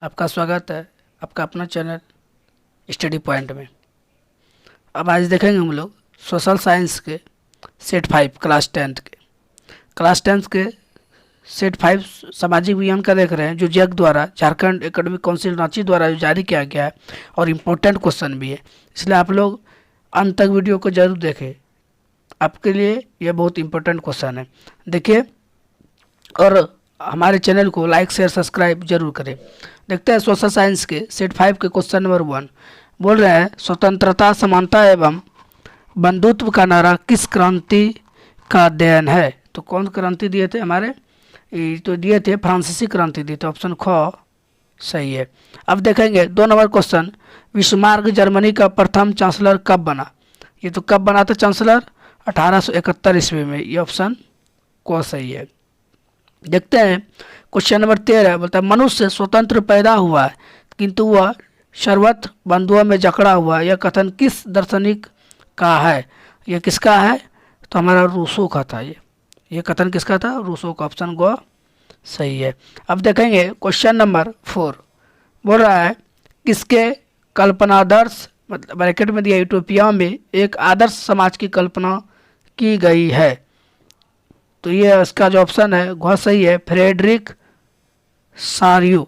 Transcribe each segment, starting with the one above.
आपका स्वागत है आपका अपना चैनल स्टडी पॉइंट में। अब आज देखेंगे हम लोग सोशल साइंस के सेट 5 क्लास टेंथ के सेट 5 सामाजिक विज्ञान का देख रहे हैं, जो जैक द्वारा झारखंड एकेडमिक काउंसिल रांची द्वारा जो जारी किया गया है और इम्पोर्टेंट क्वेश्चन भी है, इसलिए आप लोग अंत तक वीडियो को जरूर देखें। आपके लिए यह बहुत इम्पोर्टेंट क्वेश्चन है, देखिए। और हमारे चैनल को लाइक शेयर सब्सक्राइब जरूर करें। देखते हैं सोशल साइंस के सेट 5 के क्वेश्चन नंबर 1 बोल रहे हैं, स्वतंत्रता समानता एवं बंधुत्व का नारा किस क्रांति का अध्ययन है। तो कौन क्रांति दिए थे हमारे, तो दिए थे फ्रांसीसी क्रांति दिए थे, ऑप्शन ख सही है। अब देखेंगे 2 नंबर क्वेश्चन, बिस्मार्क जर्मनी का प्रथम चांसलर कब बना। ये तो कब बना था चांसलर, 1871 ईस्वी में, ये ऑप्शन क सही है। देखते हैं क्वेश्चन नंबर 13 बोलता है, मनुष्य स्वतंत्र पैदा हुआ है किंतु वह सर्वत्र बंधुओं में जकड़ा हुआ, यह कथन किस दार्शनिक का है। यह किसका है, तो हमारा रूसो का था। ये कथन किसका था, रूसो का, ऑप्शन ग सही है। अब देखेंगे क्वेश्चन नंबर 4 बोल रहा है, किसके कल्पनादर्श मतलब ब्रैकेट में दिया यूटोपिया में एक आदर्श समाज की कल्पना की गई है। तो ये इसका जो ऑप्शन है वह सही है, फ्रेडरिक सारियो।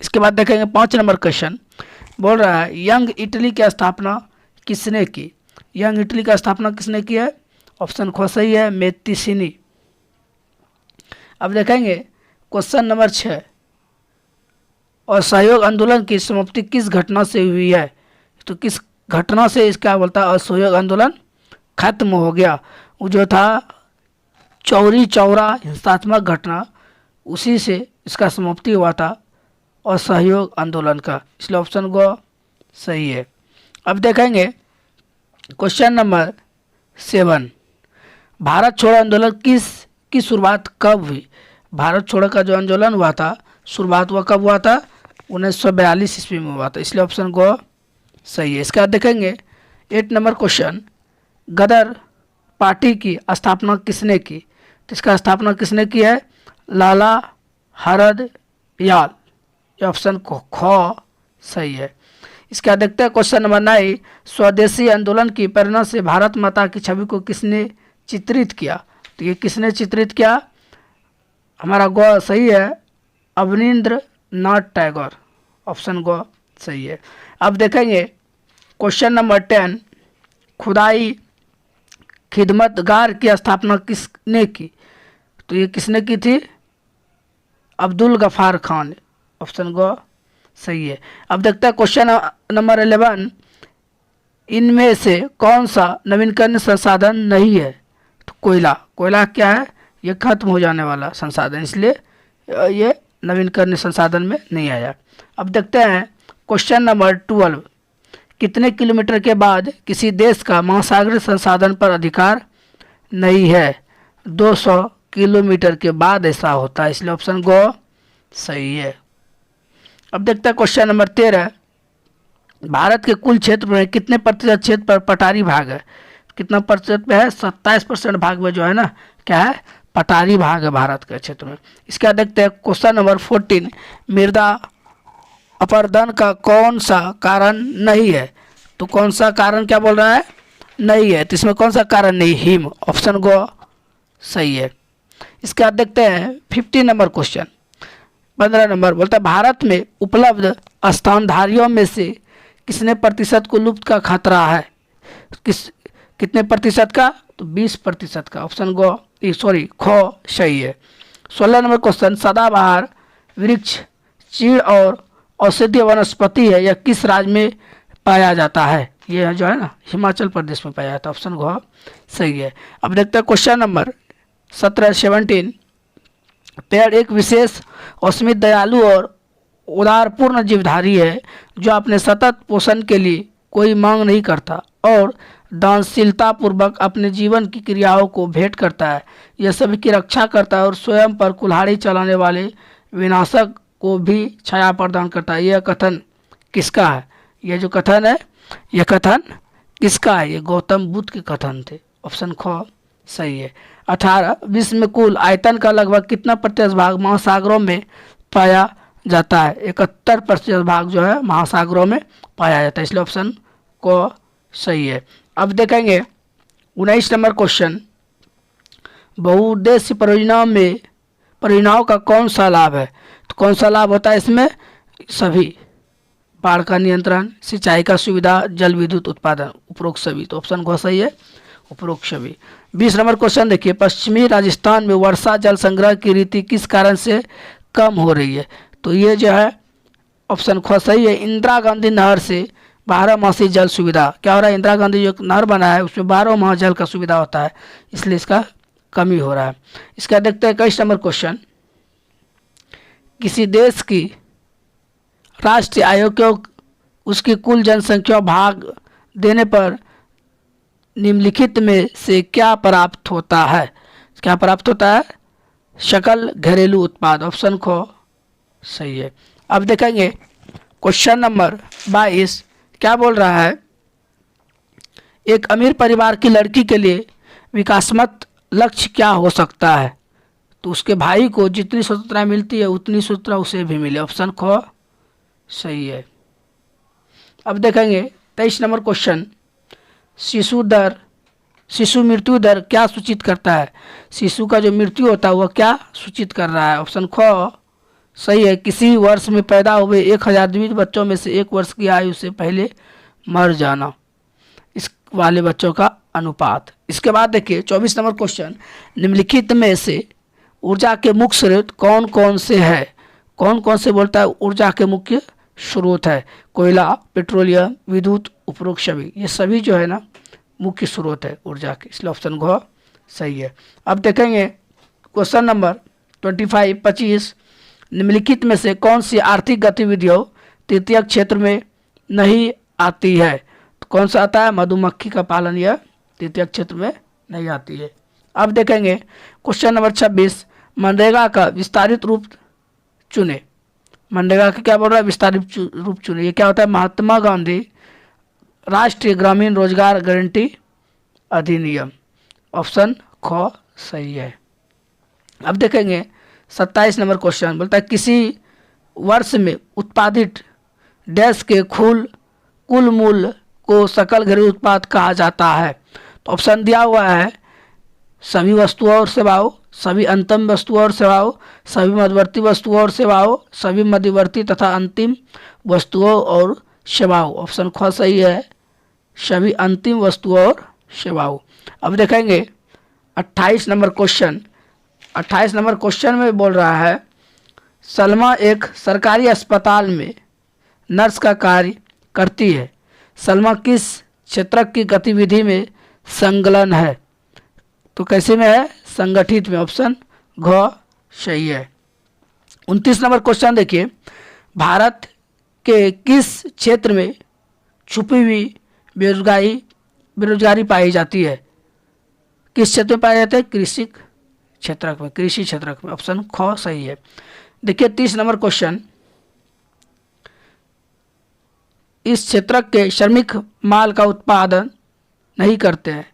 इसके बाद देखेंगे 5 नंबर क्वेश्चन बोल रहा है, यंग इटली की स्थापना किसने की। यंग इटली का स्थापना किसने की है, ऑप्शन ख सही है, मेत्तिसिनी। अब देखेंगे क्वेश्चन नंबर 6, असहयोग आंदोलन की समाप्ति किस घटना से हुई है। तो किस घटना से इसका बोलता है असहयोग आंदोलन खत्म हो गया, वो जो था चौरी चौरा हिंसात्मक घटना, उसी से इसका समाप्ति हुआ था असहयोग आंदोलन का, इसलिए ऑप्शन ग सही है। अब देखेंगे क्वेश्चन नंबर 7, भारत छोड़ो आंदोलन की शुरुआत कब हुई। भारत छोड़ो का जो आंदोलन हुआ था शुरुआत हुआ कब हुआ था, 1942 ईस्वी में हुआ था, इसलिए ऑप्शन ग सही है। इसके बाद देखेंगे 8 नंबर क्वेश्चन, गदर पार्टी की स्थापना किसने की। तो इसका स्थापना किसने की है, लाला हरदयाल, ये ऑप्शन ख सही है। इसके बाद देखते हैं क्वेश्चन नंबर 9, स्वदेशी आंदोलन की प्रेरणा से भारत माता की छवि को किसने चित्रित किया। तो ये किसने चित्रित किया, हमारा ग सही है, अवनींद्र नाथ टैगोर, ऑप्शन ग सही है। अब देखेंगे क्वेश्चन नंबर 10, खुदाई खिदमतगार की स्थापना किसने की। तो ये किसने की थी, अब्दुल गफार खान, ऑप्शन ग सही है। अब देखते हैं क्वेश्चन नंबर 11, इनमें से कौन सा नवीनकरणीय संसाधन नहीं है। तो कोयला क्या है, ये खत्म हो जाने वाला संसाधन, इसलिए ये नवीनकरणीय संसाधन में नहीं आया। अब देखते हैं क्वेश्चन नंबर 12, कितने किलोमीटर के बाद किसी देश का महासागरीय संसाधन पर अधिकार नहीं है। 200 किलोमीटर के बाद ऐसा होता है, इसलिए ऑप्शन ग सही है। अब देखते हैं क्वेश्चन नंबर 13, भारत के कुल क्षेत्र में कितने प्रतिशत क्षेत्र पर पठारी भाग है। कितना प्रतिशत में है, 27% भाग में जो है ना क्या है, पठारी भाग है भारत के क्षेत्र में। इसके बाद देखते हैं क्वेश्चन नंबर 14, मृदा अपरदन का कौन सा कारण नहीं है। तो कौन सा कारण क्या बोल रहा है, नहीं है, तो इसमें कौन सा कारण नहीं, हिम, ऑप्शन ग सही है। इसके बाद देखते हैं 15 नंबर क्वेश्चन, 15 नंबर बोलता है, भारत में उपलब्ध स्थानधारियों में से कितने प्रतिशत को लुप्त का खतरा है। कितने प्रतिशत का, तो 20% का, ऑप्शन ख सही है। 16 नंबर क्वेश्चन, सदाबहार वृक्ष चीड़ और औषधीय वनस्पति है, यह किस राज्य में पाया जाता है। यह जो है ना हिमाचल प्रदेश में पाया जाता है, ऑप्शन ग सही है। अब देखते हैं क्वेश्चन नंबर 17 पेड़ एक विशेष औषधि दयालु और उदारपूर्ण जीवधारी है जो अपने सतत पोषण के लिए कोई मांग नहीं करता और दानशीलता पूर्वक अपने जीवन की क्रियाओं को भेंट करता है। यह सभी की रक्षा करता है और स्वयं पर कुल्हाड़ी चलाने वाले विनाशक को भी छाया प्रदान करता है। यह कथन किसका है, यह जो कथन है यह कथन किसका है, ये गौतम बुद्ध के कथन थे, ऑप्शन ख सही है। 18 विश्व में कुल आयतन का लगभग कितना प्रतिशत भाग महासागरों में पाया जाता है। 71% भाग जो है महासागरों में पाया जाता है, इसलिए ऑप्शन को सही है। अब देखेंगे 19 नंबर क्वेश्चन, बहुउद्देश्य परियोजनाओं का कौन सा लाभ है? तो कौन सा लाभ होता है इसमें? सभी, बाढ़ का नियंत्रण, सिंचाई का सुविधा, जल विद्युत उत्पादन, उपरोक्त सभी। तो ऑप्शन को सही है, उपरोक्त सभी। 20 नंबर क्वेश्चन देखिए, पश्चिमी राजस्थान में वर्षा जल संग्रह की रीति किस कारण से कम हो रही है? तो ये जो है ऑप्शन ख सही है, इंदिरा गांधी नहर से 12 मासी जल सुविधा। क्या हो रहा है, इंदिरा गांधी जो नहर बना है उसमें 12 माह जल का सुविधा होता है, इसलिए इसका कमी हो रहा है। इसका देखते हैं 21 नंबर क्वेश्चन, किसी देश की राष्ट्रीय आयोग को उसकी कुल जनसंख्या भाग देने पर निम्नलिखित में से क्या प्राप्त होता है? क्या प्राप्त होता है? सकल घरेलू उत्पाद। ऑप्शन को सही है। अब देखेंगे क्वेश्चन नंबर 22, क्या बोल रहा है, एक अमीर परिवार की लड़की के लिए विकासात्मक लक्ष्य क्या हो सकता है? तो उसके भाई को जितनी स्वतंत्रता मिलती है उतनी स्वतंत्रता उसे भी मिले। ऑप्शन ख सही है। अब देखेंगे 23 नंबर क्वेश्चन, शिशु मृत्यु दर क्या सूचित करता है? शिशु का जो मृत्यु होता है वह क्या सूचित कर रहा है? ऑप्शन ख सही है, किसी वर्ष में पैदा हुए 1000 जीवित बच्चों में से 1 वर्ष की आयु से पहले मर जाना, इस वाले बच्चों का अनुपात। इसके बाद देखिए 24 नंबर क्वेश्चन, निम्नलिखित में से ऊर्जा के मुख्य स्रोत कौन कौन से है? कौन कौन से बोलता है ऊर्जा के मुख्य स्रोत है? कोयला, पेट्रोलियम, विद्युत, उपरोक्त सभी। ये सभी जो है ना मुख्य स्रोत है ऊर्जा के, इसलिए ऑप्शन घ सही है। अब देखेंगे क्वेश्चन नंबर 25, निम्नलिखित में से कौन सी आर्थिक गतिविधियों तृतीय क्षेत्र में नहीं आती है? तो कौन सा आता है? मधुमक्खी का पालन यह तृतीय क्षेत्र में नहीं आती है। अब देखेंगे क्वेश्चन नंबर 26, मनरेगा का विस्तारित रूप चुने। मनरेगा का क्या बोल रहा है? विस्तारित रूप चुने। ये क्या होता है? महात्मा गांधी राष्ट्रीय ग्रामीण रोजगार गारंटी अधिनियम। ऑप्शन ख सही है। अब देखेंगे 27 नंबर क्वेश्चन, बोलता है किसी वर्ष में उत्पादित डैश के कुल मूल्य को सकल घरेलू उत्पाद कहा जाता है? तो ऑप्शन दिया हुआ है, सभी वस्तुओं और सेवाओं, सभी अंतिम वस्तुओं और सेवाओं, सभी मध्यवर्ती वस्तुओं और सेवाओं, सभी मध्यवर्ती तथा अंतिम वस्तुओं और सेवाओं। ऑप्शन ख सही है, सभी अंतिम वस्तुओं और सेवाओं। अब देखेंगे 28 नंबर क्वेश्चन। 28 नंबर क्वेश्चन में बोल रहा है, सलमा एक सरकारी अस्पताल में नर्स का कार्य करती है। सलमा किस क्षेत्र की गतिविधि में संलग्न है? तो कैसे में है? संगठित में। ऑप्शन घ सही है। 29 नंबर क्वेश्चन देखिए, भारत के किस क्षेत्र में छुपी हुई बेरोजगारी पाई जाती है? किस क्षेत्र में पाई जाती है? कृषि क्षेत्र में। ऑप्शन ख सही है। देखिए 30 नंबर क्वेश्चन, इस क्षेत्र के श्रमिक माल का उत्पादन नहीं करते हैं,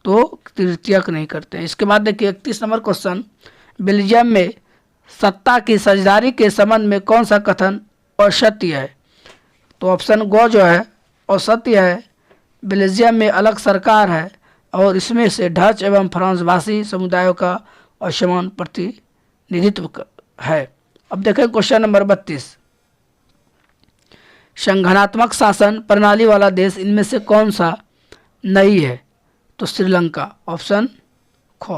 तो तृतीयक नहीं करते हैं। इसके बाद देखिए 31 नंबर क्वेश्चन, बेल्जियम में सत्ता की साझेदारी के संबंध में कौन सा कथन असत्य है? तो ऑप्शन ग जो है असत्य है। बेल्जियम में अलग सरकार है और इसमें से डच एवं फ्रांस भाषी समुदायों का असमान प्रतिनिधित्व है। अब देखें क्वेश्चन नंबर 32, संगठनात्मक शासन प्रणाली वाला देश इनमें से कौन सा नहीं है? तो श्रीलंका। ऑप्शन ख।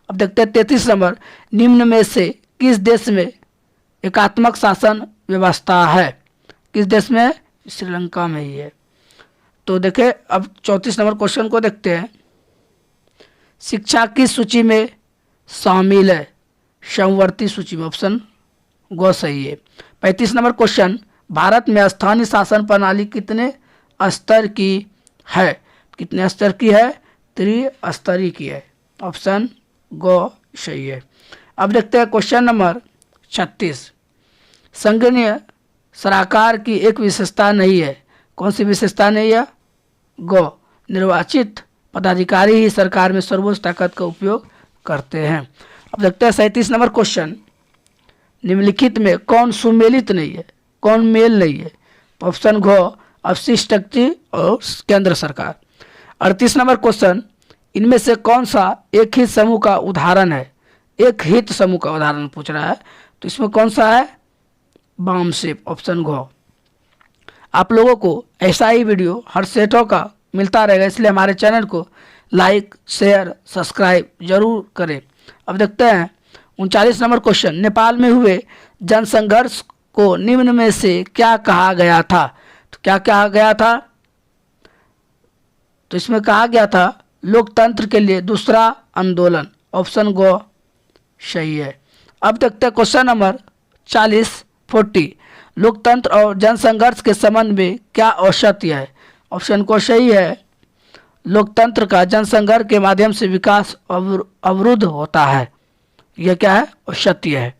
अब देखते हैं 33 नंबर, निम्न में से किस देश में एकात्मक शासन व्यवस्था है? किस देश में? श्रीलंका में ही है। तो देखें अब 34 नंबर क्वेश्चन को देखते हैं, शिक्षा किस सूची में शामिल है? समवर्ती सूची में। ऑप्शन ग सही है। 35 नंबर क्वेश्चन, भारत में स्थानीय शासन प्रणाली कितने स्तर की है? कितने स्तर की है? त्रिस्तरीय की है। ऑप्शन ग सही है। अब देखते हैं क्वेश्चन नंबर 36, संघीय सरकार की एक विशेषता नहीं है। कौन सी विशेषता नहीं है? ग, निर्वाचित पदाधिकारी ही सरकार में सर्वोच्च ताकत का उपयोग करते हैं। अब देखते हैं 37 नंबर क्वेश्चन, निम्नलिखित में कौन सुमेलित नहीं है, कौन मेल नहीं है? ऑप्शन घ अवशिष्ट शक्ति और केंद्र सरकार। 38 नंबर क्वेश्चन, इनमें से कौन सा एक ही समूह का उदाहरण है? एक हित समूह का उदाहरण पूछ रहा है, तो इसमें कौन सा है? वामशिप, ऑप्शन घ। आप लोगों को ऐसा ही वीडियो हर सेटों का मिलता रहेगा, इसलिए हमारे चैनल को लाइक शेयर सब्सक्राइब जरूर करें। अब देखते हैं 39 नंबर क्वेश्चन, नेपाल में हुए जनसंघर्ष को निम्न में से क्या कहा गया था? तो क्या कहा गया था? तो इसमें कहा गया था लोकतंत्र के लिए दूसरा आंदोलन, ऑप्शन गो सही है। अब देखते हैं क्वेश्चन नंबर 40 लोकतंत्र और जनसंघर्ष के संबंध में क्या औचित्य है? ऑप्शन को सही है, लोकतंत्र का जनसंघर्ष के माध्यम से विकास अवरुद्ध होता है। यह क्या है? औचित्य है।